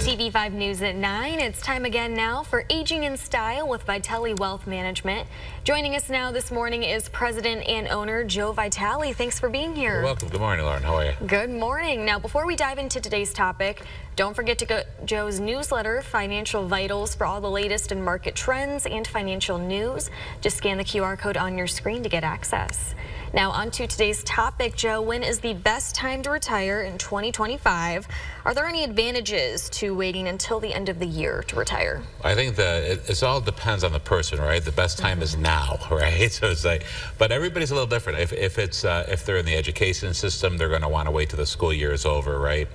TV5 News at 9. It's time again now for Aging in Style with Vitale Wealth Management. Joining us now this morning is President and owner Joe Vitale. Thanks for being here. You're welcome. Good morning, Lauren. How are you? Good morning. Now, before we dive into today's topic, don't forget to go Joe's newsletter, Financial Vitals, for all the latest in market trends and financial news. Just scan the QR code on your screen to get access. Now, on to today's topic, Joe. When is the best time to retire in 2025? Are there any advantages to waiting until the end of the year to retire? I think that it all depends on the person, right? The best time is now, right? So it's like, but everybody's a little different. If they're in the education system, they're going to want to wait till the school year is over, right?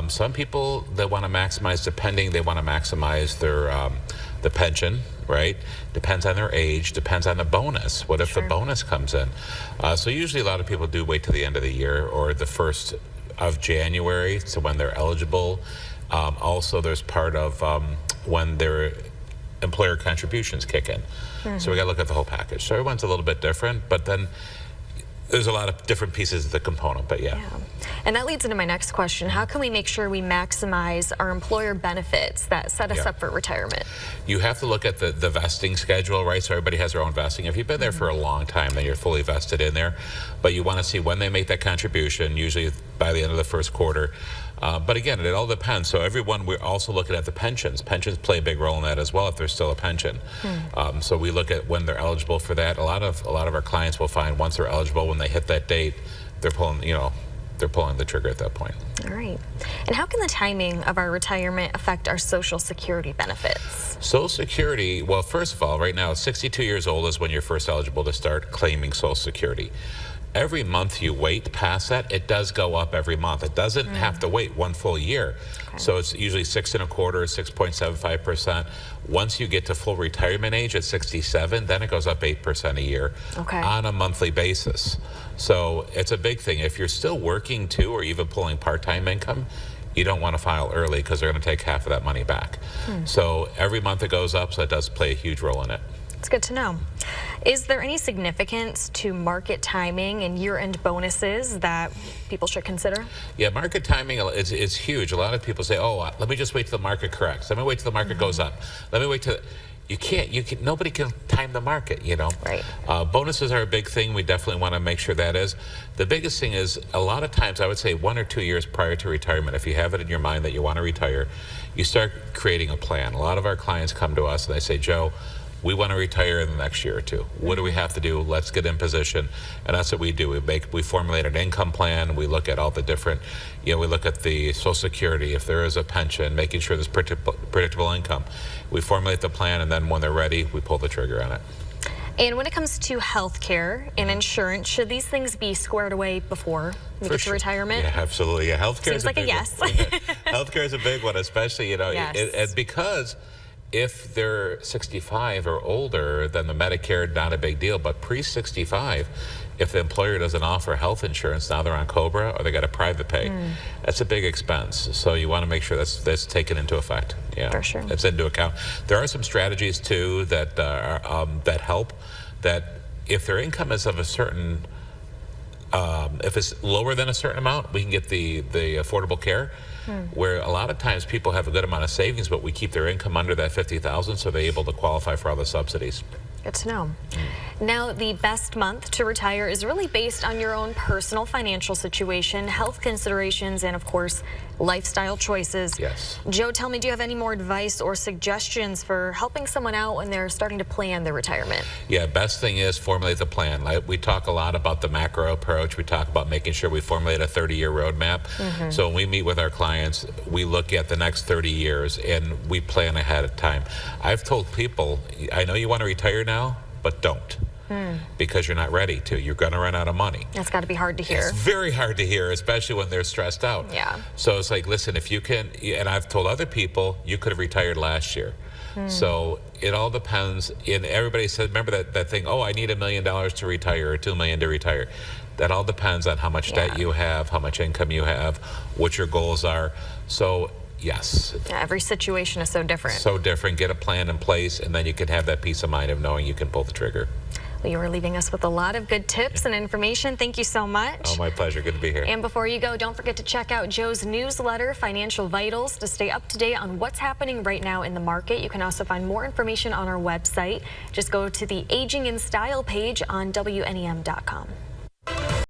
Some people that want to maximize they want to maximize their the pension, right? Depends on their age, depends on the bonus. What if the bonus comes in? So usually a lot of people do wait till the end of the year or the 1st of January, so when they're eligible. Also, there's part of when their employer contributions kick in. So we got to look at the whole package. So everyone's a little bit different, but then there's a lot of different pieces of the component, but yeah. And that leads into my next question. How can we make sure we maximize our employer benefits that set us up for retirement? You have to look at the vesting schedule, right? So everybody has their own vesting. If you've been there for a long time, then you're fully vested in there. But you want to see when they make that contribution, usually by the end of the first quarter. But again, it all depends. So we're also looking at the pensions. Pensions play a big role in that as well if there's still a pension. So we look at when they're eligible for that. A lot of our clients will find once they're eligible, when they hit that date, they're pulling the trigger at that point. All right. And how can the timing of our retirement affect our Social Security benefits? Social Security, well, first of all, right now, 62 years old is when you're first eligible to start claiming Social Security. Every month you wait past that, it does go up every month. It doesn't have to wait one full year. So it's usually 6.25%, 6.75%. Once you get to full retirement age at 67, then it goes up 8% a year on a monthly basis. So it's a big thing. If you're still working too, or even pulling part-time income, you don't want to file early because they're going to take half of that money back. So every month it goes up, so it does play a huge role in it. It's good to know. Is there any significance to market timing and year-end bonuses that people should consider? Yeah, market timing is huge. A lot of people say, oh, let me just wait till the market corrects. Let me wait till the market goes up. Let me wait till... You can't, nobody can time the market, you know. Bonuses are a big thing. We definitely want to make sure that is. The biggest thing is, a lot of times, I would say 1 or 2 years prior to retirement, if you have it in your mind that you want to retire, you start creating a plan. A lot of our clients come to us and they say, Joe, we want to retire in the next year or two. What do we have to do? Let's get in position. And that's what we do. We formulate an income plan. We look at all the different, we look at the Social Security, if there is a pension, making sure there's predictable income. We formulate the plan, and then when they're ready, we pull the trigger on it. And when it comes to health care and insurance, should these things be squared away before we get to retirement? Yeah, absolutely. Yeah, health care seems like a yes. Health care is a big one, especially, and because if they're 65 or older, then the Medicare, not a big deal. But pre-65, if the employer doesn't offer health insurance, now they're on COBRA or they got a private pay. That's a big expense. So you want to make sure that's taken into effect. Yeah, for sure. That's into account. There are some strategies too that that help. That if their income is of a certain, if it's lower than a certain amount, we can get the affordable care. Where a lot of times people have a good amount of savings, but we keep their income under that $50,000, so they're able to qualify for all the subsidies. Good to know. Now, the best month to retire is really based on your own personal financial situation, health considerations, and of course, lifestyle choices. Yes. Joe, tell me, do you have any more advice or suggestions for helping someone out when they're starting to plan their retirement? Yeah, best thing is formulate the plan. We talk a lot about the macro approach. We talk about making sure we formulate a 30-year roadmap. So when we meet with our clients, we look at the next 30 years and we plan ahead of time. I've told people, I know you want to retire now, but don't. Because you're not ready to. You're going to run out of money. That's got to be hard to hear. It's very hard to hear, especially when they're stressed out. Yeah. So it's like, listen, if you can, and I've told other people, you could have retired last year. So it all depends. And everybody said, remember that thing, oh, I need $1 million to retire or $2 million to retire. That all depends on how much debt you have, how much income you have, what your goals are. So yes. Yeah, every situation is so different. So different. Get a plan in place, and then you can have that peace of mind of knowing you can pull the trigger. Well, you are leaving us with a lot of good tips and information. Thank you so much. Oh, my pleasure. Good to be here. And before you go, don't forget to check out Joe's newsletter, Financial Vitals, to stay up to date on what's happening right now in the market. You can also find more information on our website. Just go to the Aging in Style page on WNEM.com.